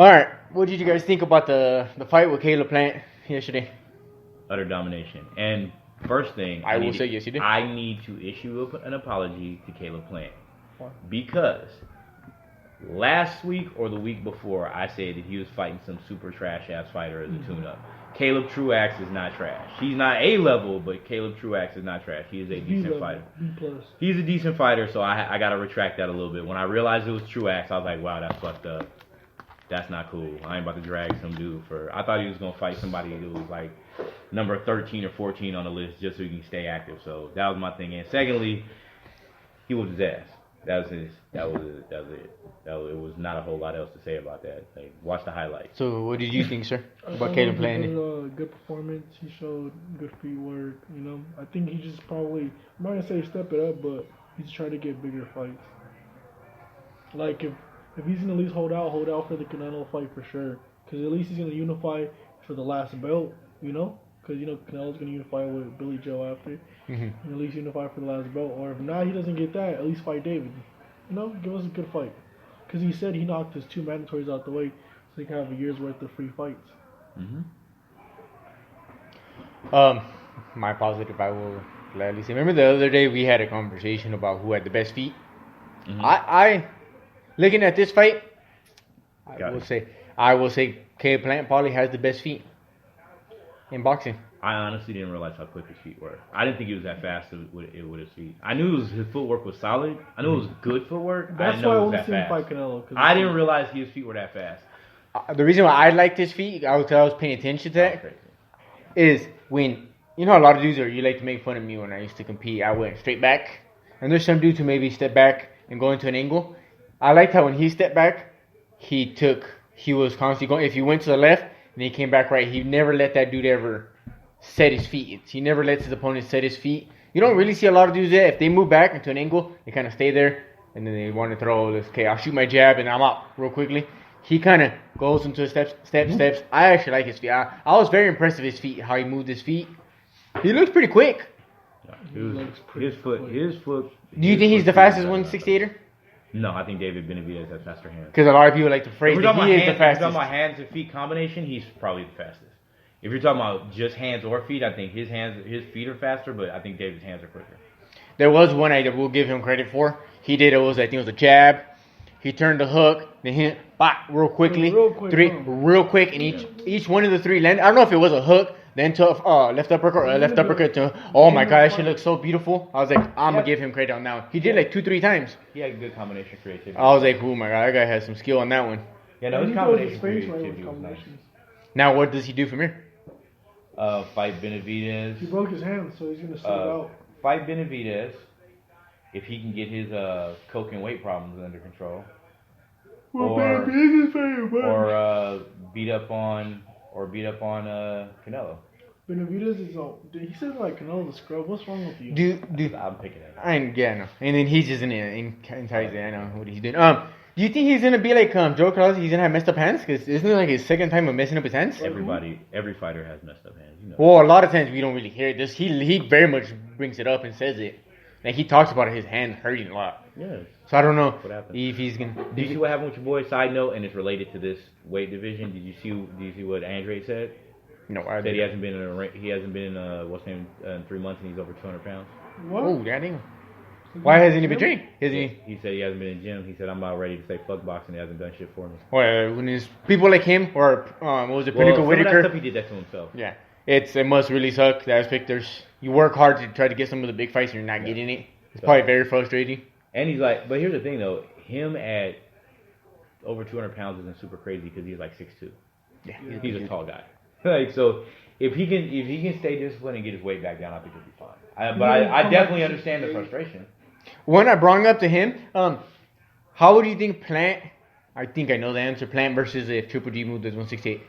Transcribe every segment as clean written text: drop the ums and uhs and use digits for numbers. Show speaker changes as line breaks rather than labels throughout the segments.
All right, what did you guys think about the fight with Caleb Plant yesterday?
Utter domination. And first thing,
I will say yes, you did.
I need to issue an apology to Caleb Plant
Why?
because last week or the week before, I said that he was fighting some super trash ass fighter as a tune-up. Caleb Truax is not trash. He's not A level, but Caleb Truax is not trash. He is a decent fighter.
B+.
He's a decent fighter, so I got to retract that a little bit. When I realized it was Truax, I was like, wow, that's fucked up. That's not cool. I ain't about to drag some dude for. I thought he was gonna fight somebody who was like number 13 or 14 on the list just so he can stay active. So that was my thing. And secondly, he whooped his ass. That was it. It was not a whole lot else to say about that. Like, watch the highlights.
So, what did you think, sir,
I
about
thought
Caleb
he did
Plant?
a good performance. He showed good feet work. I think he just probably, I'm not gonna say step it up, but he's trying to get bigger fights. Like if he's gonna at least hold out for the Canelo fight for sure. Because at least he's gonna unify for the last belt. Because Canelo's gonna unify with Billy Joe after. And at least unify for the last belt. Or if not, he doesn't get that, at least fight David. Give us a good fight. Because he said he knocked his 2 mandatories out the way, so he can have a year's worth of free fights.
My positive, I will gladly say. Remember the other day we had a conversation about who had the best feet? I looking at this fight, I will say Caleb Plant probably has the best feet in boxing.
I honestly didn't realize how quick his feet were. I didn't think he was that fast with his feet. I knew his footwork was solid. I knew it was good footwork.
That's
I didn't
why I
know it
want
was
to see
that
him
fast.
fight Canelo.
I didn't realize his feet were that fast.
The reason why I liked his feet, I was paying attention to that,
Crazy.
is when, a lot of dudes you like to make fun of me when I used to compete, I went straight back. And there's some dudes who maybe step back and go into an angle. I liked how when he stepped back, he was constantly going. If he went to the left and he came back right, he never let that dude ever set his feet. He never lets his opponent set his feet. You don't really see a lot of dudes there. If they move back into an angle, they kind of stay there. And then they want to throw this, okay, I'll shoot my jab and I'm out real quickly. He kind of goes into steps. I actually like his feet. I was very impressed with his feet, how he moved his feet. He looks pretty quick.
His foot.
Do you think he's the fastest 168er?
No, I think David Benavidez has faster hands.
Because a lot of people like to phrase
If
that
we're
he is
talking
the fastest.
about hands and feet combination, he's probably the fastest. If you're talking about just hands or feet, I think his feet are faster, but I think David's hands are quicker.
There was one I will give him credit for. He did I think it was a jab. He turned the hook, then hit real quickly. Real quick, and each one of the 3 landed. I don't know if it was a hook, then to left uppercut to. Oh my god, that shit looks so beautiful. I was like, I'm gonna give him credit on that one. He did like 2-3 times.
He had good combination creativity.
I was like, oh my god, that guy has some skill on that one.
Yeah, no, his combination creativity was nice.
Now what does he do from here?
Fight Benavidez.
He broke his hand, so he's gonna sit it out.
Fight Benavidez. If he can get his coke and weight problems under control, or beat up on Canelo.
Benavidez is he said like Canelo's a scrub. What's wrong with you?
Dude,
I'm picking it.
I know. And then he's just in I know what he's doing. Do you think he's gonna be like Joe Carlos? He's gonna have messed up hands? Because isn't it like his second time of messing up his hands?
Every fighter has messed up hands.
Well, a lot of times we don't really hear it. He very much brings it up and says it. Like he talks about his hand hurting a lot.
Yeah.
So I don't know
What happened?
if he's gonna.
Did you see what happened with your boy? Side note, and it's related to this weight division. Did you see what Andre said?
No, I
Said he hasn't been in in 3 months, and he's over 200 pounds.
What?
Oh, damn. Why hasn't he been training?
He said he hasn't been in the gym. He said I'm about ready to say fuck boxing. He hasn't done shit for me.
Well, when it's people like him or what was it, Pinnacle
Some of that
Whitaker?
stuff he did that to himself.
Yeah, it must really suck. The aspect you work hard to try to get some of the big fights and you're not getting it. It's probably very frustrating.
And he's like, but here's the thing though, him at over 200 pounds isn't super crazy because he's like 6'2".
Yeah,
He's a tall guy. Like so, if he can stay disciplined and get his weight back down, I think he'll be fine. But I definitely understand the frustration.
When I brought up to him, how would you think Plant? I think I know the answer. Plant versus if Triple G moved as 168.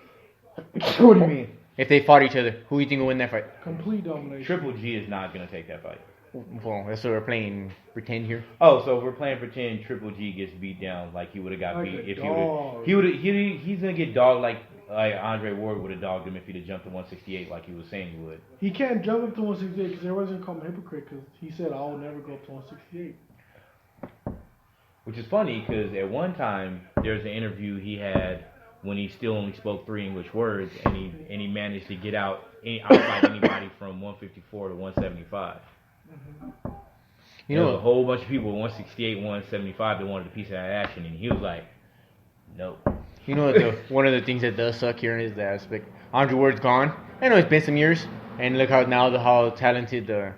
What do you mean?
If they fought each other, who do you think will win that fight?
Complete domination.
Triple G is not gonna take that fight.
Well, that's what we're playing pretend here.
Oh, so we're playing pretend Triple G gets beat down like he would have got
Like
beat
a
if
dog.
he's gonna get dogged like Andre Ward would have dogged him if he'd have jumped to 168 like he was saying he would.
He can't jump up to 168 because everyone's gonna call him a hypocrite because he said I will never go up to 168.
Which is funny because at one time there's an interview he had when he still only spoke 3 English words, and he managed to get outside anybody from 154 to 175.
You
There
know,
was a whole bunch of people at 168, 175 that wanted a piece of that action, and he was like, "No."
you know what? One of the things that does suck here is the aspect. Andre Ward's gone. I know it's been some years, and look how talented the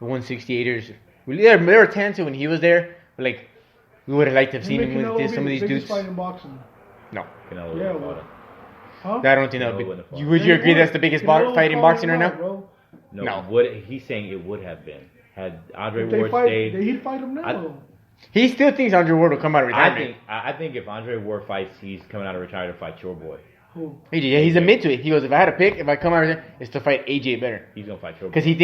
168ers. They were talented when he was there, but like we would have liked to have seen him with some of these dudes.
Fight in boxing.
No,
Canelo
Yeah,
would've
well,
fought him.
Huh?
I don't think that
Canelo
would
wouldn't have
be.
fought.
Would you agree that's the biggest fight in boxing right now?
Bro.
No.
No.
He's saying it would have been had Andre
If they
Ward
fight,
stayed.
he'd fight him now.
He still thinks Andre Ward will come out of retirement.
I think if Andre Ward fights, he's coming out of retirement to fight your boy.
Who?
Yeah, he's admit to it. He goes, if I had to pick, if I come out of retirement, it's to fight AJ better.
He's gonna fight your boy.
Because he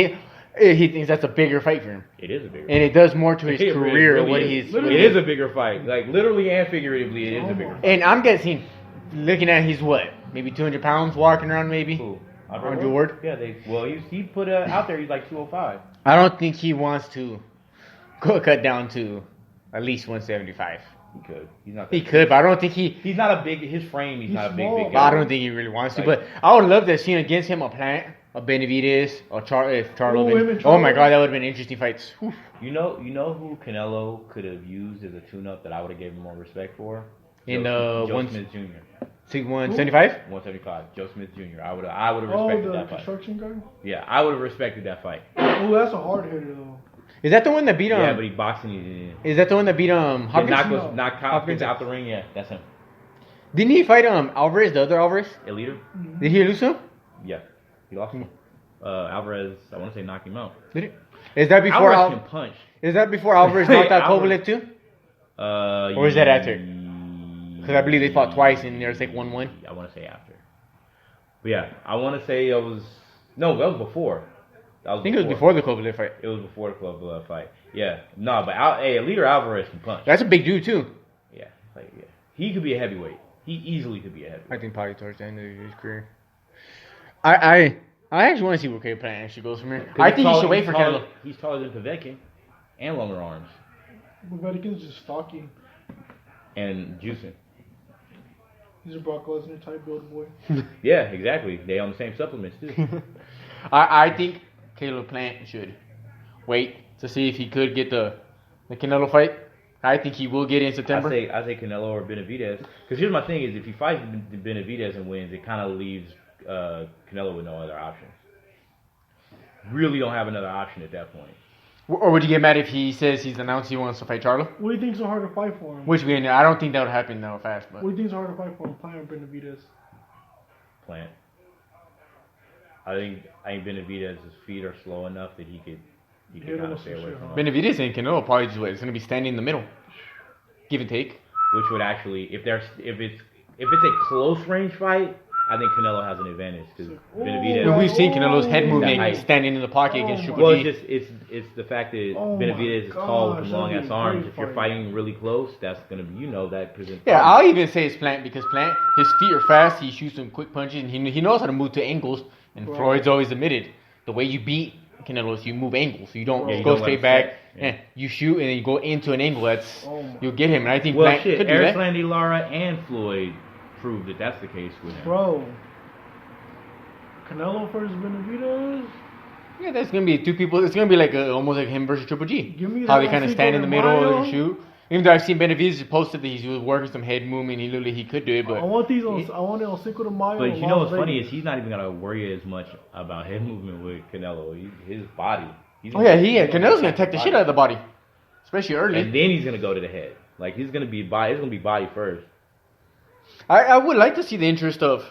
thinks that's a bigger fight for him.
It is a bigger.
And it does more to his
It
career
really
what
is.
he's.
It is a bigger fight. Like literally and figuratively, it is a bigger fight.
And I'm guessing, looking at he's what, maybe 200 pounds walking around, maybe.
Who?
Andre Ward?
Yeah, he put out there. He's like 205.
I don't think he wants to cut down to at least 175.
He could. He's not.
He could, but I don't think he.
He's not a big. His frame. He's not a
small.
big
I
guy.
don't think he really wants to.
Like-
But I would love to have seen against him a Plant, a Benavidez, or Charlo.
him and
Oh my
Charlo.
God, that would have been interesting fights. Whew.
You know who Canelo could have used as a tune-up that I would have given more respect for?
In
Joe
the
Smith Jr.
175.
175. Joe Smith Jr. I would have
Oh,
respected
the
that fight.
construction guy?
Yeah, I would have respected that fight.
Oh, that's a hard hitter, though.
Is that the one that beat him?
Yeah, but he boxing. He
Is that the one that beat
Hopkins
Hopkins?
knocked Hopkins out the ring. Yeah, that's him.
Didn't he fight Alvarez, the other Alvarez?
Eliter?
Did he lose him?
Yeah, he lost him. Alvarez, I want to say knocked him out.
Did he? Is that before
Alvarez can punch.
Is that before Alvarez knocked out
Alvarez-
Kovalev too?
Or
is that after? Because I believe they fought twice and there's like 1-1.
I want to say after. But yeah, I want to say it was. No, that was before. That was
I think it was before the Kovalev fight.
It was before the Club fight. Yeah, no, but Eliter Alvarez can punch.
That's a big dude too.
Yeah, he could be a heavyweight. He easily could be a
I
heavyweight.
think probably towards the end of his career. I actually want to see where Caleb Plant actually goes from here. I think he should wait for Canelo.
He's taller than Povetkin, and longer arms,
But Vatican's just stocky.
and juicing.
He's a Brock Lesnar type build boy.
Yeah, exactly. They on the same supplements too.
I think Caleb Plant should wait to see if he could get the Canelo fight. I think he will get it in September.
I say Canelo or Benavidez. Because here's my thing: is if he fights Benavidez and wins, it kind of leaves Canelo with no other options. Really don't have another option at that point.
Or would you get mad if he says he's announced he wants to fight Charlo?
What do you think's so hard to fight for him?
Which I don't think that would happen that fast. But
What do you think's so hard to fight for him? Plant or Benavidez?
Plant. I think Benavidez's feet are slow enough that he could
Hit him
kind of
with
stay
some
away
shit,
from
huh?
him.
Benavidez and Canelo probably just it's going to be standing in the middle, give and take.
Which would actually, if it's a close range fight, I think Canelo has an advantage because Benavidez.
And we've seen Canelo's head
That
movement
height.
standing in the pocket against
Oh
Triple
Well,
G.
it's the fact that
Oh my
Benavidez is tall
gosh,
with long
that'd
ass
be a
arms.
great
If you're
fight.
fighting really close, that's gonna be that presents.
Yeah,
problems.
I'll even say it's Plant because Plant, his feet are fast. He shoots some quick punches, and he knows how to move to angles. And
Right.
Floyd's always admitted the way you beat Canelo is you move angles. You don't
Yeah,
you
go
don't let
straight
him
back.
set.
Yeah.
Yeah.
You shoot and then you go into an angle. That's
Oh my-
you'll get him. And I think
Well,
Plant
shit,
could do
Eric
that.
Landy Lara and Floyd proved that that's the case with him.
Bro. Canelo versus Benavidez?
Yeah, that's gonna be two people. It's gonna be like almost like him versus Triple G.
Give me
How
that
they kind of
Cinco
stand in
de
the middle
Mayo.
and shoot. Even though I've seen Benavidez posted that he was working some head movement, he could do it, but
I want it on Cinco de Mayo.
But
in
you know
Las
what's funny
Vegas.
is he's not even gonna worry as much about head movement with Canelo. His body. He's
oh yeah, Canelo's gonna attack the shit out of the body, especially early.
And then he's gonna go to the head. Like he's gonna be body. It's gonna be body first.
I would like to see the interest of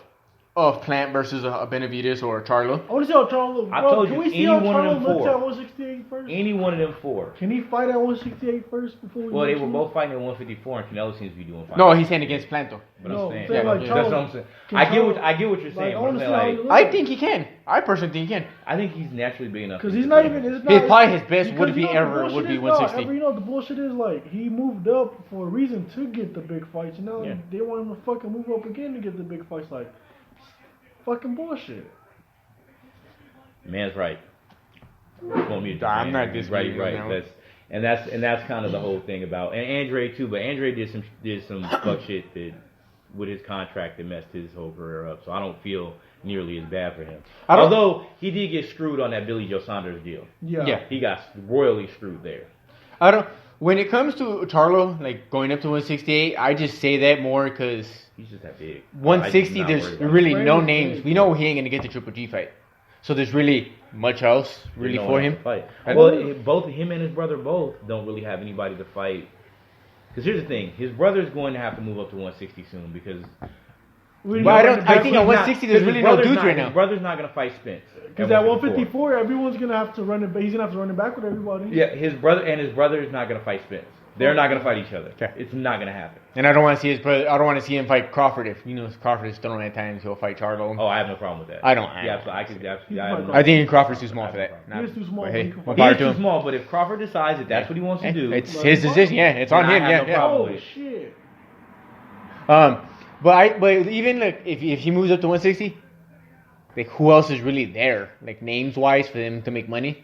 Plant versus a Benavidez or a Charlo.
I want to see how Charlo.
I
Bro,
told
can
you,
we see
any
how
one of
Charlo
them
looks
four.
at 168 first?
Any one of them four.
Can he fight at 168 first before we?
Well, they were
mention
both fighting at 154, and Canelo seems to be doing fine.
No, he's saying against Plant though.
But
No,
I'm saying,
saying
like
that's
Charlo-
what I'm saying.
can
I get
Charlo-
what you're saying.
I
but
want
I'm
to see
saying,
how he
like,
looks.
I think he can. I personally think he can.
I think he's naturally big enough.
Because
to
he's
do
not
it.
even. It's
His
not,
probably his best
because
would
you
be
know the
ever
bullshit
would be
is,
160.
You know the bullshit is like he moved up for a reason to get the big fights. You know
Yeah.
they want him to fucking move up again to get the big fights. Like fucking bullshit.
Man's right. You want me to
I'm
defend
not
him. He's
disagreeing
right.
with that
That's kind of the whole thing about and Andre too. But Andre did some fuck shit that with his contract that messed his whole career up. So I don't feel nearly as bad for him.
I don't-
Although he did get screwed on that Billy Joe Saunders deal.
Yeah.
He got royally screwed there.
I don't. When it comes to Charlo, like going up to 168, I just say that more because
He's just that big.
160,
I'm not
there's
worried about
really
His
no
frame is
names.
big.
We know he ain't gonna get the Triple G fight, so there's really much else
it.
really
There's no
for
one
him.
else to fight.
I-
Well, both him and his brother both don't really have anybody to fight. Because here's the thing, his brother's going to have to move up to 160 soon because.
We
But I
know
don't- I think at 160 there's really no dudes right now.
His brother's not going to fight Spence.
Because at 154, everyone's gonna have to run it. He's gonna have to run it back with everybody.
Yeah, his brother is not going to fight Spence. They're not going to fight each other.
Okay.
It's not going to happen.
And I don't want to see his brother. I don't want to see him fight Crawford. If Crawford is thrown at times, he'll fight Charlo.
Oh, I have no problem with that.
I don't.
Yeah, so I could.
He's
I,
not
I think Crawford's too small for that.
He is too small,
But
but
hey,
he can
more
fight.
power
He's
to
too
him.
small, but if Crawford decides that that's what he wants to do,
It's
Let
his
him
decision. Yeah, it's on
I
him.
have
Yeah,
no
yeah.
problem.
Oh
with it.
shit!
But even like if he moves up to 160, like who else is really there, like names wise, for him to make money?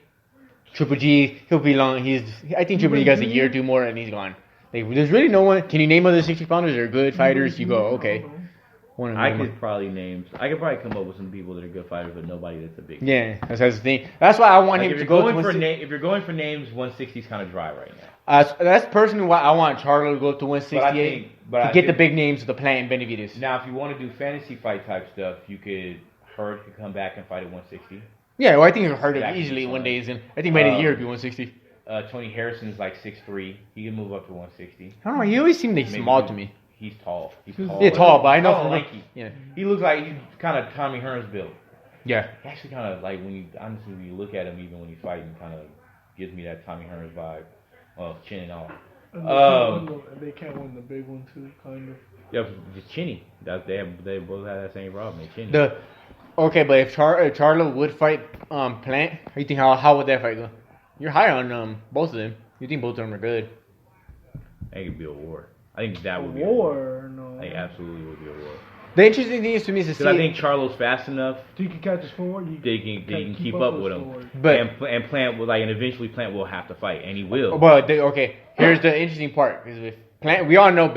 Triple G, he'll be long. I think Triple G gets a year or two more, and he's gone. Like, there's really no one. Can you name other 60 pounders that are good fighters? You go, okay. One of
I
them.
could probably come up with some people that are good fighters, but nobody that's a big.
Yeah, that's the thing. That's why I want
Like,
him
if
to
you're
go to
going for
160.
if you're going for names, 160 is kind of dry right now.
That's personally why I want Charlo to go up to 168
but
to
I
get the
think-
big names of the Plant and Benavidez.
Now, if you want to do fantasy fight type stuff, Hurd could come back and fight at 160.
Yeah, well, I think he'll hurt
That
it
could be
easily
fun.
one day. I think by the year it'd be 160.
Tony Harrison's like 6'3". He can move up to 160.
I don't know. He always seemed like
Maybe
small
he-
to me.
He's tall. He's
He's-
tall.
Yeah, tall, but I know
Tall
from
and lanky.
yeah,
He looks like he's kind of Tommy Hearns built.
yeah.
He actually kind of like when you look at him, even when he's fighting, kind of gives me that Tommy Hearns vibe. Well, chin and all.
And they can't win the big one too, kind of.
Yeah, just chinny. They both have that same problem. They chinny.
Okay, but if Charlo would fight Plant, how you think how would that fight go? You're high on both of them. You think both of them are good?
I think it'd be a war. I think that would be
War, no.
a war. I think absolutely would be a war.
The interesting thing is to me is to see.
Because I think Charlo's fast enough.
He can catch his forward.
They can keep up with him.
forward.
But
and Plant will and eventually Plant will have to fight, and he will.
okay, here's the interesting part because if Plant, we all know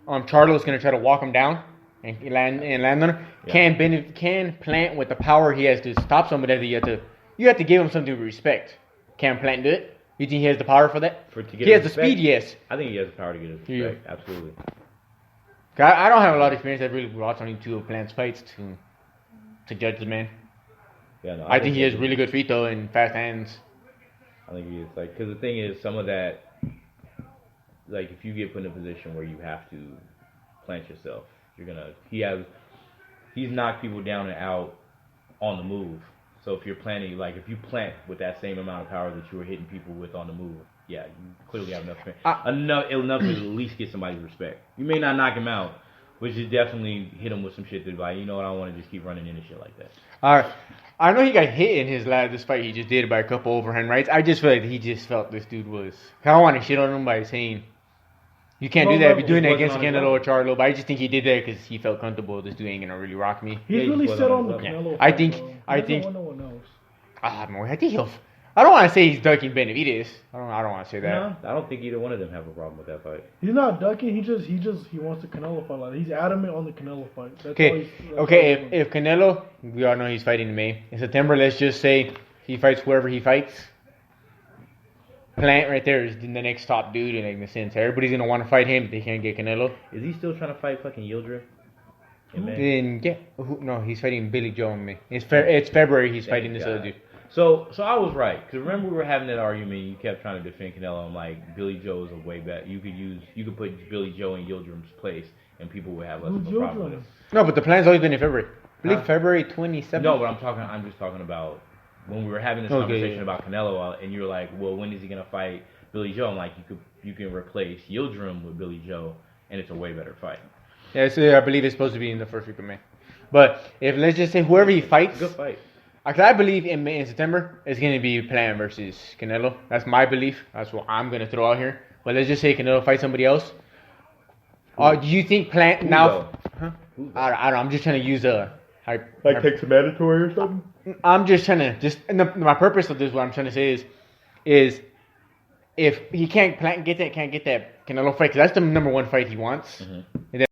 Charlo's gonna try to walk him down and land on him.
Yeah.
Can Plant with the power he has to stop somebody that you have to give him something to respect. Can Plant do it? You think he has the power for that?
To get
He has
his
the
respect?
speed, yes.
I think he has the power to get his
Yeah.
respect. Absolutely.
I don't have a lot of experience. I've really watched only two of Plant's fights to judge the man.
Yeah, no,
I think he has really good feet though and fast hands.
I think he is because the thing is, some of that, like if you get put in a position where you have to plant yourself, he's knocked people down and out on the move. So if you're planting, if you plant with that same amount of power that you were hitting people with on the move, yeah, you clearly have enough enough to at least get somebody's respect. You may not knock him out, but you definitely hit him with some shit that I don't want to just keep running into shit like that.
I know he got hit in this fight he just did by a couple overhand rights. I just feel like he just felt this dude was. I don't want to shit on him by saying you can't do that if you're doing that against Canelo or Charlo. But I just think he did that because he felt comfortable. This dude ain't gonna really rock me.
He's
Yeah,
really
he's
set
put
on
on
the
his
Canelo.
I
fight,
think-
though.
I
He
think-
doesn't want no one else.
I think he'll. I don't want to say he's ducking Benavidez. I don't want to say that.
No, I don't think either one of them have a problem with that fight.
He's not ducking. He wants the Canelo fight. He's adamant on the Canelo fight. That's all
Okay,
that's
okay.
all he's
If Canelo, we all know he's fighting in May. In September, let's just say he fights whoever he fights. Plant right there is the next top dude in a sense. Everybody's gonna want to fight him. If they can't get Canelo.
Is he still trying to fight fucking Yildirim?
Then no, he's fighting Billy Joe in May. It's February. He's fighting this other dude.
So I was right because remember we were having that argument. You kept trying to defend Canelo. I'm like Billy Joe is a way better. You could put Billy Joe in Yildirim's place and people would have less of a problem with it.
No, but the plan's always been in February. I believe
Huh?
February 27th.
No, but I'm just talking about when we were having this
Okay,
conversation
yeah.
about Canelo, and you were like, well, when is he gonna fight Billy Joe? I'm like, you can replace Yildirim with Billy Joe, and it's a way better fight.
Yeah, so I believe it's supposed to be in the first week of May. But if let's just say whoever he fights,
Good fight.
I believe in May and September it's gonna be Plant versus Canelo. That's my belief. That's what I'm gonna throw out here. But let's just say Canelo fights somebody else. Do you think Plant
Who
now?
though?
Huh?
Who though?
I don't know. I'm just trying to use a.
take some mandatory or something.
I'm just trying to my purpose of this. What I'm trying to say is if he can't get that Canelo fight because that's the number one fight he wants.
Mhm.
And then